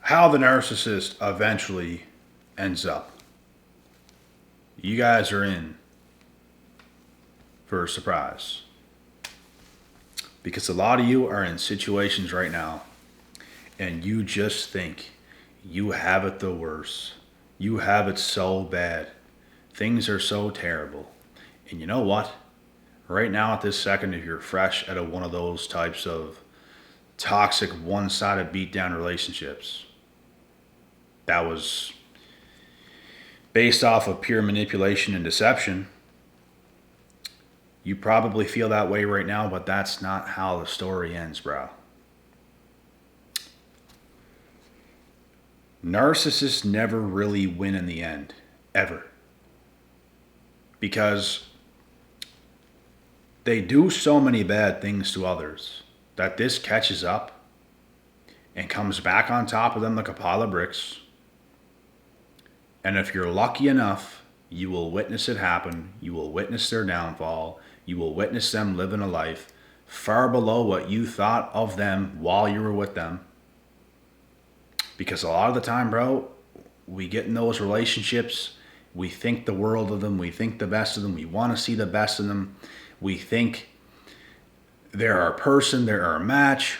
how the narcissist eventually ends up. You guys are in for a surprise. Because a lot of you are in situations right now and you just think you have it the worst. You have it so bad. Things are so terrible. And you know what? Right now, at this second, if you're fresh out of one of those types of toxic, one sided beatdown relationships, that was based off of pure manipulation and deception, you probably feel that way right now, but that's not how the story ends, bro. Narcissists never really win in the end, ever. Because they do so many bad things to others that this catches up and comes back on top of them like a pile of bricks. And if you're lucky enough, you will witness it happen. You will witness their downfall. You will witness them living a life far below what you thought of them while you were with them. Because a lot of the time, bro, we get in those relationships, we think the world of them, we think the best of them, we want to see the best of them, we think they're our person, they're our match,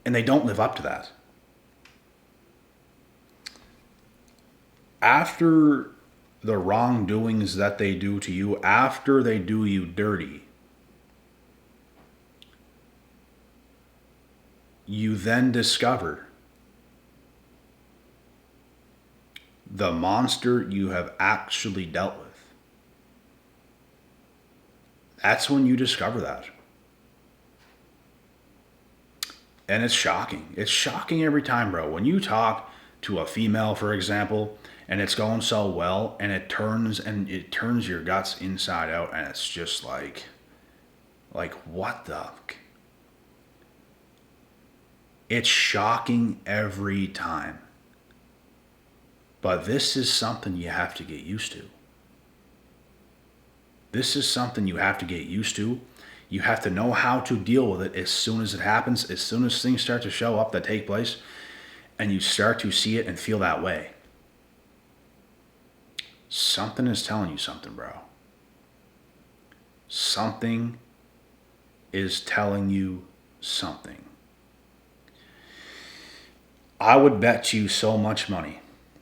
and they don't live up to that. After the wrongdoings that they do to you, after they do you dirty, you then discover the monster you have actually dealt with. That's when you discover that. And it's shocking. It's shocking every time, bro. When you talk to a female, for example, and it's going so well, and it turns your guts inside out, and it's just like what the? It's shocking every time. But this is something you have to get used to. This is something you have to get used to. You have to know how to deal with it as soon as it happens, as soon as things start to show up that take place, and you start to see it and feel that way. Something is telling you something, bro. Something is telling you something. I would bet you so much money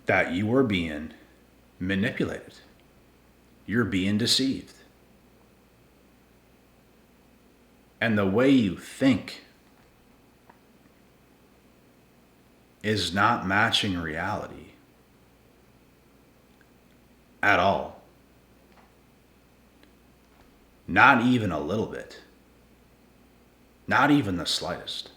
that you are being manipulated. You're being deceived. And the way you think is not matching reality at all. Not even a little bit. Not even the slightest.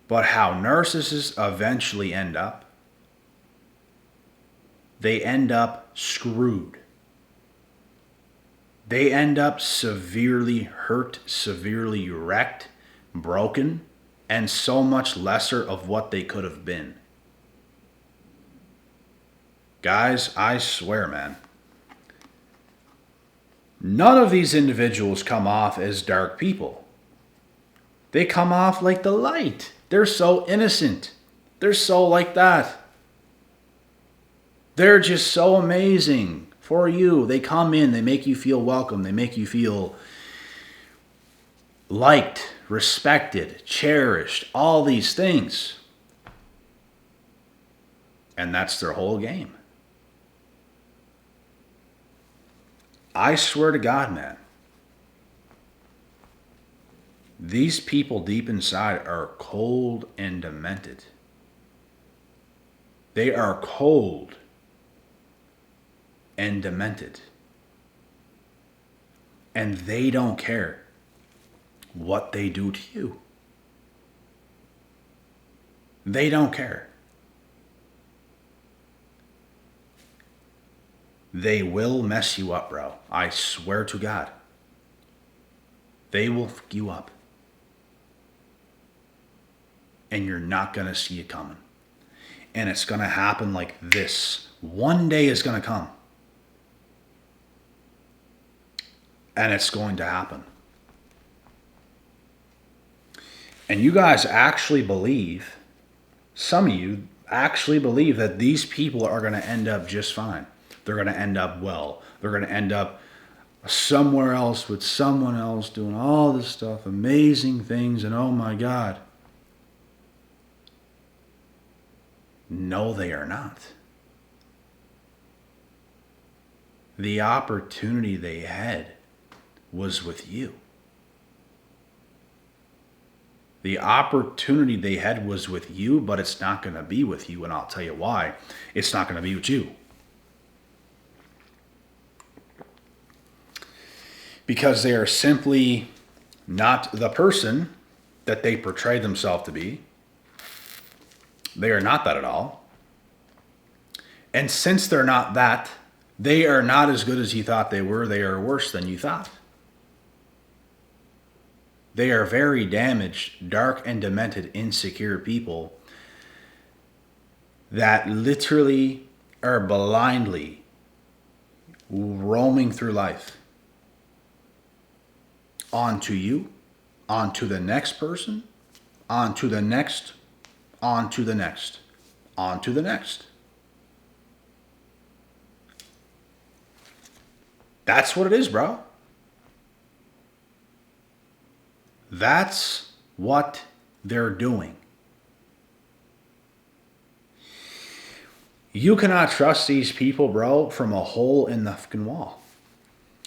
But how narcissists eventually end up, they end up screwed. They end up severely hurt, severely wrecked, broken, and so much lesser of what they could have been. Guys, I swear, man, none of these individuals come off as dark people. They come off like the light. They're so innocent. They're so like that. They're just so amazing for you. They come in, they make you feel welcome. They make you feel liked, respected, cherished, all these things. And that's their whole game. I swear to God, man, these people deep inside are cold and demented. They are cold and demented. And they don't care what they do to you. They don't care. They will mess you up, bro. I swear to God. They will fuck you up. And you're not going to see it coming. And it's going to happen like this. One day is going to come. And it's going to happen. And you guys actually believe, some of you actually believe that these people are going to end up just fine. They're going to end up well. They're going to end up somewhere else with someone else doing all this stuff, amazing things, and oh my God. No, they are not. The opportunity they had was with you. The opportunity they had was with you, but it's not going to be with you, and I'll tell you why. It's not going to be with you. Because they are simply not the person that they portray themselves to be. They are not that at all. And since they're not that, they are not as good as you thought they were. They are worse than you thought. They are very damaged, dark and demented, insecure people that literally are blindly roaming through life. Onto you, onto the next person, onto the next, onto the next, onto the next. That's what it is, bro. That's what they're doing. You cannot trust these people, bro, from a hole in the fucking wall.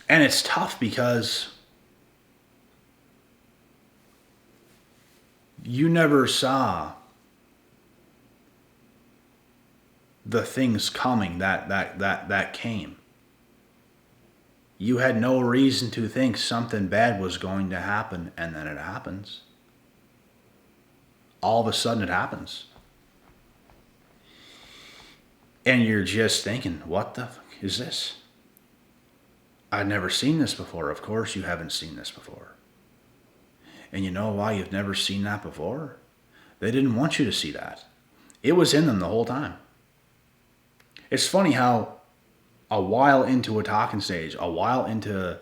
And it's tough because you never saw the things coming that came. You had no reason to think something bad was going to happen, and then it happens. All of a sudden it happens. And you're just thinking, what the fuck is this? I've never seen this before. Of course you haven't seen this before. And you know why you've never seen that before? They didn't want you to see that. It was in them the whole time. It's funny how a while into a talking stage, a while into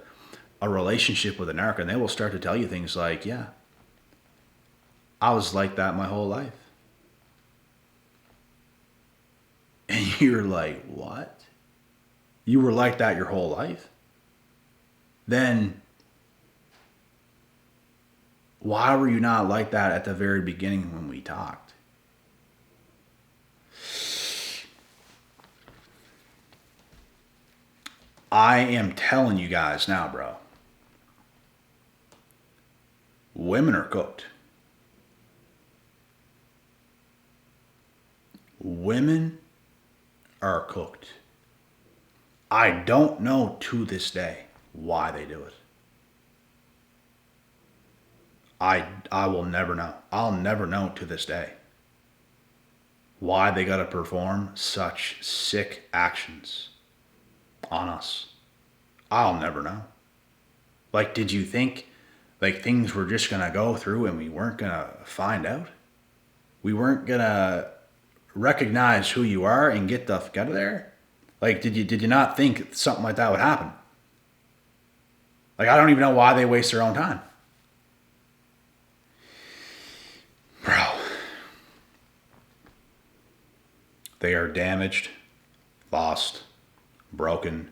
a relationship with a narc, and they will start to tell you things like, yeah, I was like that my whole life. And you're like, what? You were like that your whole life? Then why were you not like that at the very beginning when we talked? I am telling you guys now, bro. Women are cooked. Women are cooked. I don't know to this day why they do it. I will never know. I'll never know to this day why they gotta perform such sick actions on us. I'll never know. Like, did you think like things were just gonna go through and we weren't gonna find out? We weren't gonna recognize who you are and get the fuck out of there? Like, did you not think something like that would happen? Like, I don't even know why they waste their own time. Bro. They are damaged, lost, broken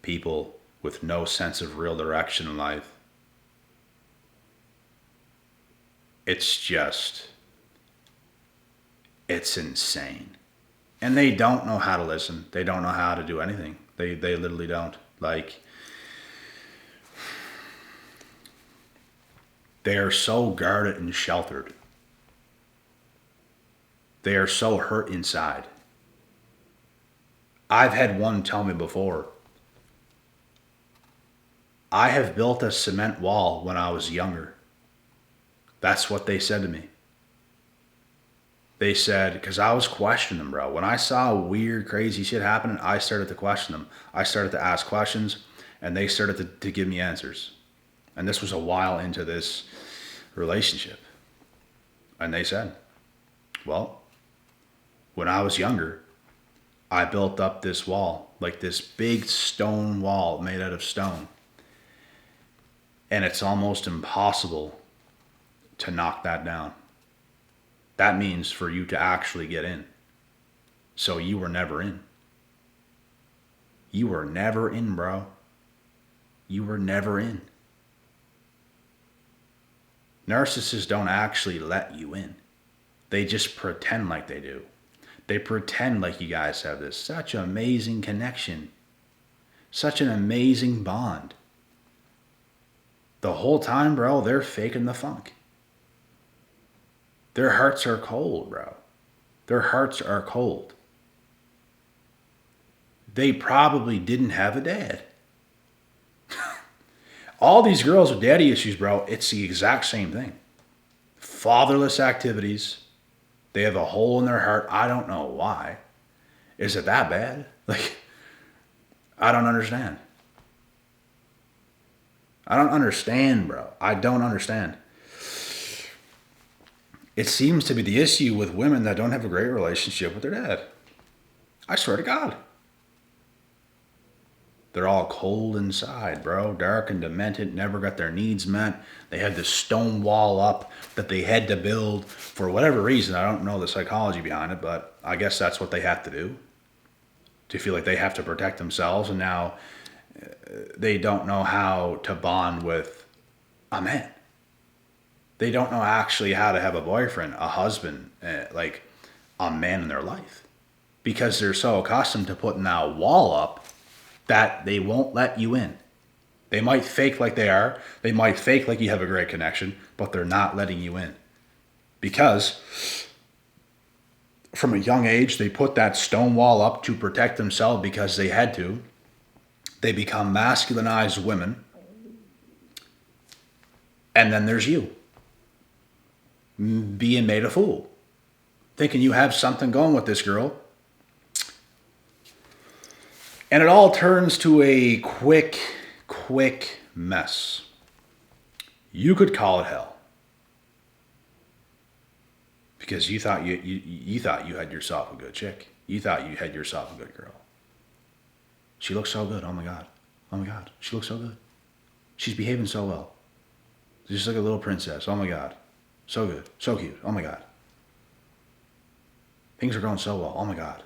people with no sense of real direction in life. It's insane. And they don't know how to listen. They don't know how to do anything. They literally don't. Like, they are so guarded and sheltered. They are so hurt inside. I've had one tell me before, I have built a cement wall when I was younger. That's what they said to me. They said, because I was questioning them, bro. When I saw weird, crazy shit happening, I started to question them. I started to ask questions, and they started to give me answers. And this was a while into this relationship. And they said, well, when I was younger, I built up this wall, like this big stone wall made out of stone. And it's almost impossible to knock that down. That means for you to actually get in. So you were never in. You were never in, bro. You were never in. Narcissists don't actually let you in. They just pretend like they do. They pretend like you guys have this such amazing connection, such an amazing bond. The whole time, bro, they're faking the funk. Their hearts are cold, bro. Their hearts are cold. They probably didn't have a dad. All these girls with daddy issues, bro, it's the exact same thing. Fatherless activities. They have a hole in their heart. I don't know why. Is it that bad? Like, I don't understand. I don't understand, bro. I don't understand. It seems to be the issue with women that don't have a great relationship with their dad. I swear to God. They're all cold inside, bro. Dark and demented, never got their needs met. They had this stone wall up that they had to build for whatever reason. I don't know the psychology behind it, but I guess that's what they have to do. To feel like they have to protect themselves, and now they don't know how to bond with a man. They don't know actually how to have a boyfriend, a husband, like a man in their life. Because they're so accustomed to putting that wall up that they won't let you in. They might fake like they are. They might fake like you have a great connection, but they're not letting you in. Because from a young age, they put that stone wall up to protect themselves because they had to. They become masculinized women. And then there's you, being made a fool, thinking you have something going with this girl. And it all turns to a quick mess. You could call it hell. Because you thought you thought you had yourself a good chick. You thought you had yourself a good girl. She looks so good. Oh my God. Oh my God. She looks so good. She's behaving so well. Just like a little princess. Oh my God. So good. So cute. Oh my God. Things are going so well. Oh my God.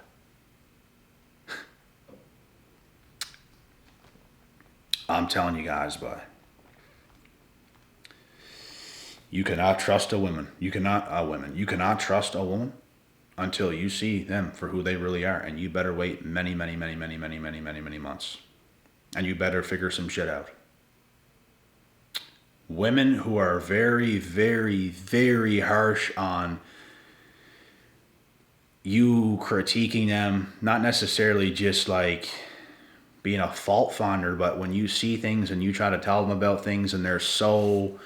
I'm telling you guys, but you cannot trust a woman. You cannot trust a woman until you see them for who they really are. And you better wait many months. And you better figure some shit out. Women who are very harsh on you critiquing them, not necessarily just like being a fault finder, but when you see things and you try to tell them about things and they're so,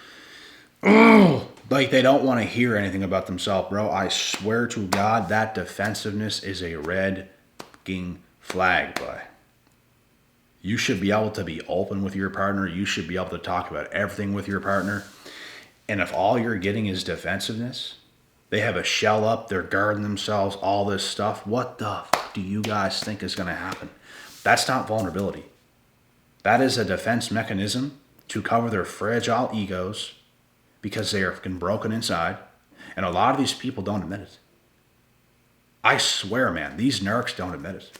like they don't want to hear anything about themselves, bro, I swear to God, that defensiveness is a red fucking flag, boy. You should be able to be open with your partner. You should be able to talk about everything with your partner. And if all you're getting is defensiveness, they have a shell up, they're guarding themselves, all this stuff, what the fuck do you guys think is going to happen? That's not vulnerability. That is a defense mechanism to cover their fragile egos because they are fucking broken inside. And a lot of these people don't admit it. I swear, man, these narcs don't admit it.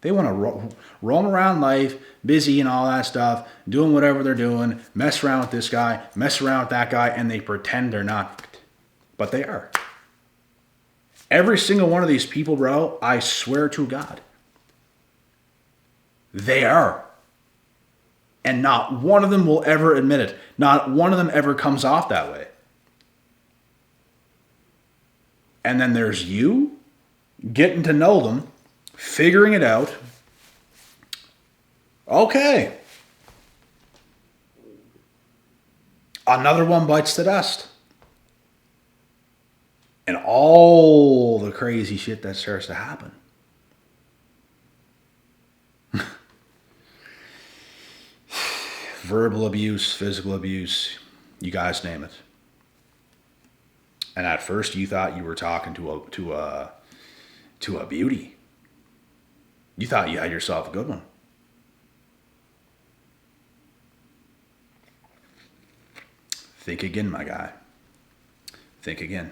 They want to roam around life, busy and all that stuff, doing whatever they're doing, mess around with this guy, mess around with that guy, and they pretend they're not. But they are. Every single one of these people, bro, I swear to God, they are. And not one of them will ever admit it. Not one of them ever comes off that way. And then there's you getting to know them, figuring it out. Okay. Another one bites the dust. And all the crazy shit that starts to happen. Verbal abuse, physical abuse, you guys name it. And at first you thought you were talking to a beauty. You thought you had yourself a good one. Think again, my guy. Think again.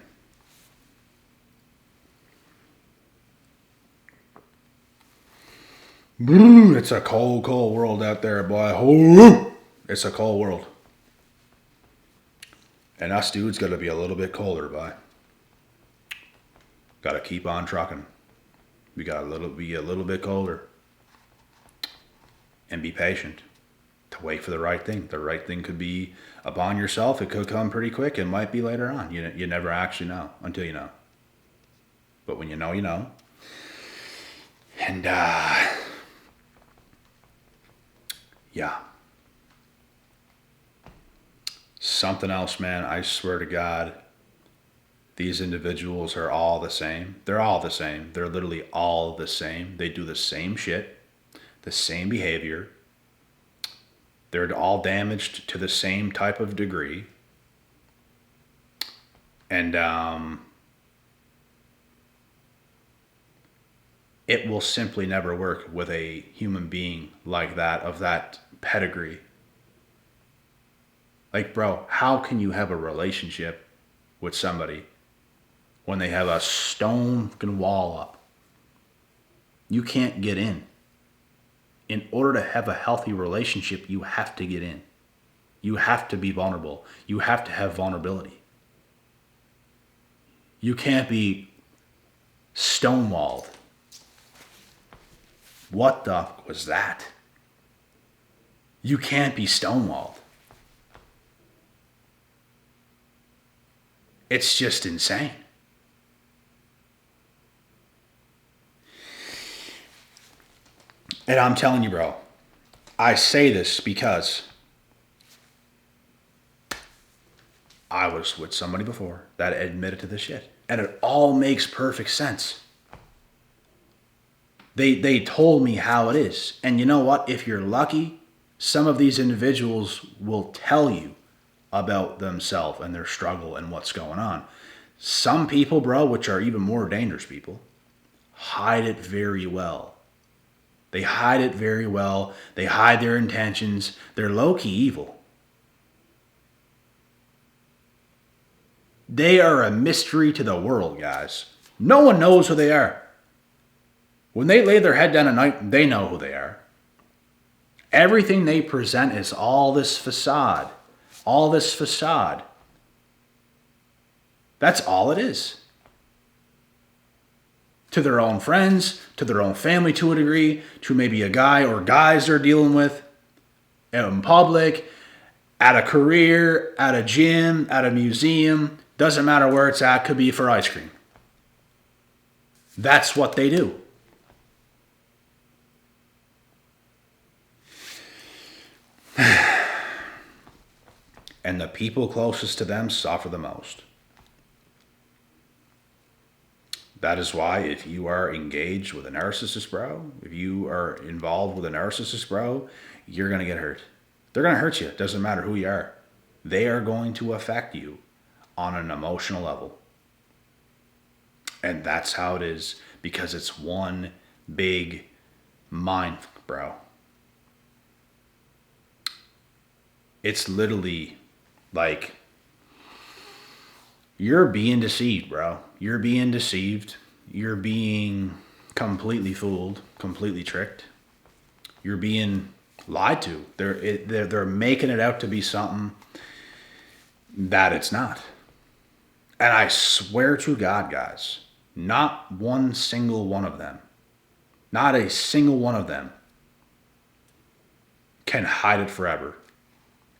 It's a cold, cold world out there, boy. It's a cold world. And us dudes got to be a little bit colder, boy. Got to keep on trucking. We got to be a little bit colder. And be patient. To wait for the right thing. The right thing could be upon yourself. It could come pretty quick. It might be later on. You never actually know until you know. But when you know, you know. And, yeah. Something else, man. I swear to God, these individuals are all the same. They're all the same. They're literally all the same. They do the same shit, the same behavior. They're all damaged to the same type of degree. And it will simply never work with a human being like that, of that pedigree. Like, bro, how can you have a relationship with somebody when they have a stone fucking wall up? You can't get in. In order to have a healthy relationship, you have to get in. You have to be vulnerable. You have to have vulnerability. You can't be stonewalled. What the fuck was that? You can't be stonewalled. It's just insane. And I'm telling you, bro, I say this because I was with somebody before that admitted to this shit. And it all makes perfect sense. They told me how it is. And you know what? If you're lucky, some of these individuals will tell you about themselves and their struggle and what's going on. Some people, bro, which are even more dangerous people, hide it very well. They hide it very well. They hide their intentions. They're low-key evil. They are a mystery to the world, guys. No one knows who they are. When they lay their head down at night, they know who they are. Everything they present is all this facade. All this facade. That's all it is. To their own friends, to their own family to a degree, to maybe a guy or guys they're dealing with in public, at a career, at a gym, at a museum. Doesn't matter where it's at, could be for ice cream. That's what they do. And the people closest to them suffer the most. That is why if you are engaged with a narcissist, bro, if you are involved with a narcissist, bro, you're going to get hurt. They're going to hurt you. It doesn't matter who you are. They are going to affect you on an emotional level. And that's how it is, because it's one big mind, bro. It's literally like, you're being deceived, bro. You're being deceived. You're being completely fooled, completely tricked. You're being lied to. They're making it out to be something that it's not. And I swear to God, guys, not one single one of them, not a single one of them can hide it forever.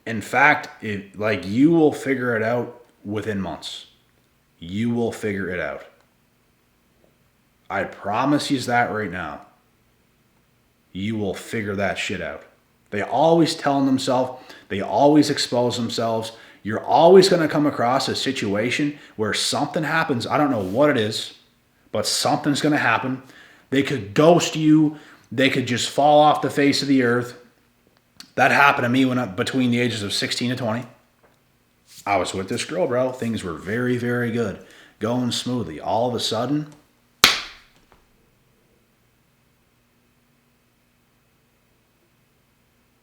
In fact, you will figure it out within months. You will figure it out. I promise you that right now. You will figure that shit out. They always tell themselves, they always expose themselves. You're always going to come across a situation where something happens. I don't know what it is, but something's going to happen. They could ghost you. They could just fall off the face of the earth. That happened to me between the ages of 16 and 20. I was with this girl, bro. Things were very, very good. Going smoothly. All of a sudden,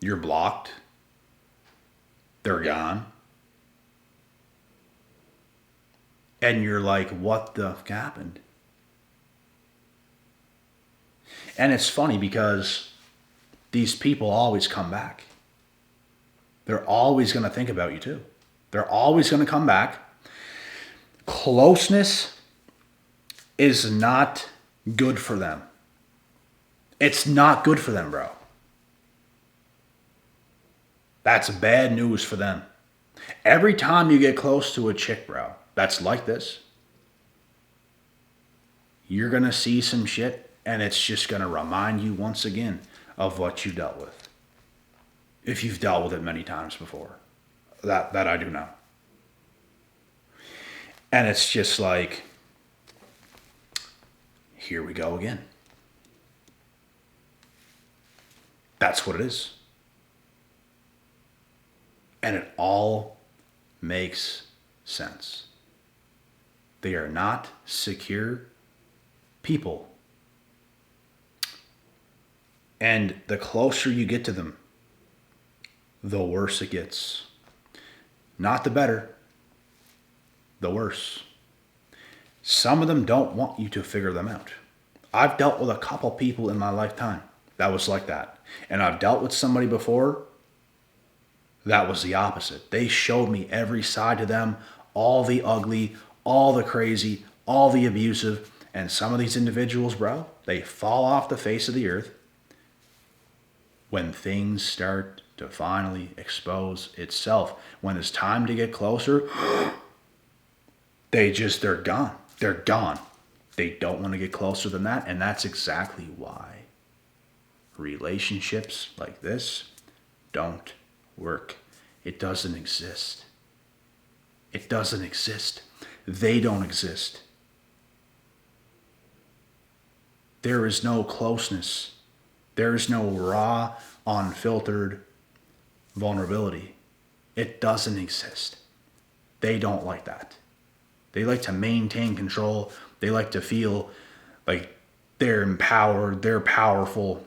you're blocked. They're gone. And you're like, what the fuck happened? And it's funny because these people always come back. They're always going to think about you too. They're always going to come back. Closeness is not good for them. It's not good for them, bro. That's bad news for them. Every time you get close to a chick, bro, that's like this, you're going to see some shit, and it's just going to remind you once again of what you dealt with. If you've dealt with it many times before. That I do know. And it's just like, here we go again. That's what it is. And it all makes sense. They are not secure people. And the closer you get to them, the worse it gets. Not the better, the worse. Some of them don't want you to figure them out. I've dealt with a couple people in my lifetime that was like that. And I've dealt with somebody before that was the opposite. They showed me every side to them, all the ugly, all the crazy, all the abusive. And some of these individuals, bro, they fall off the face of the earth when things start to finally expose itself. When it's time to get closer, they're gone. They're gone. They don't want to get closer than that. And that's exactly why relationships like this don't work. It doesn't exist. It doesn't exist. They don't exist. There is no closeness. There is no raw, unfiltered vulnerability. It doesn't exist. They don't like that. They like to maintain control. They like to feel like they're empowered, they're powerful,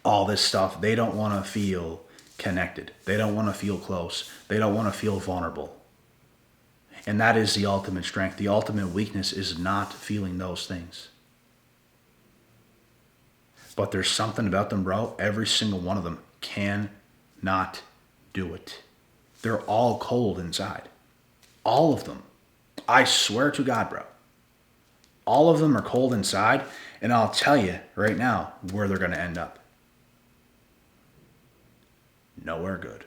all this stuff. They don't want to feel connected. They don't want to feel close. They don't want to feel vulnerable. And that is the ultimate strength. The ultimate weakness is not feeling those things. But there's something about them, bro. Every single one of them cannot do it. They're all cold inside. All of them. I swear to God, bro. All of them are cold inside, and I'll tell you right now where they're going to end up. Nowhere good.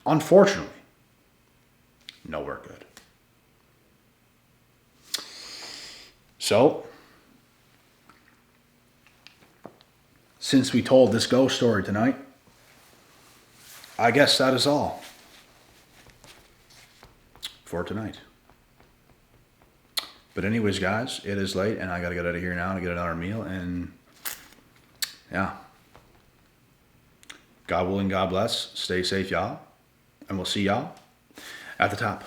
Unfortunately, nowhere good. So, since we told this ghost story tonight, I guess that is all for tonight. But anyways, guys, it is late, and I got to get out of here now to get another meal, and yeah. God willing, God bless. Stay safe, y'all. And we'll see y'all at the top.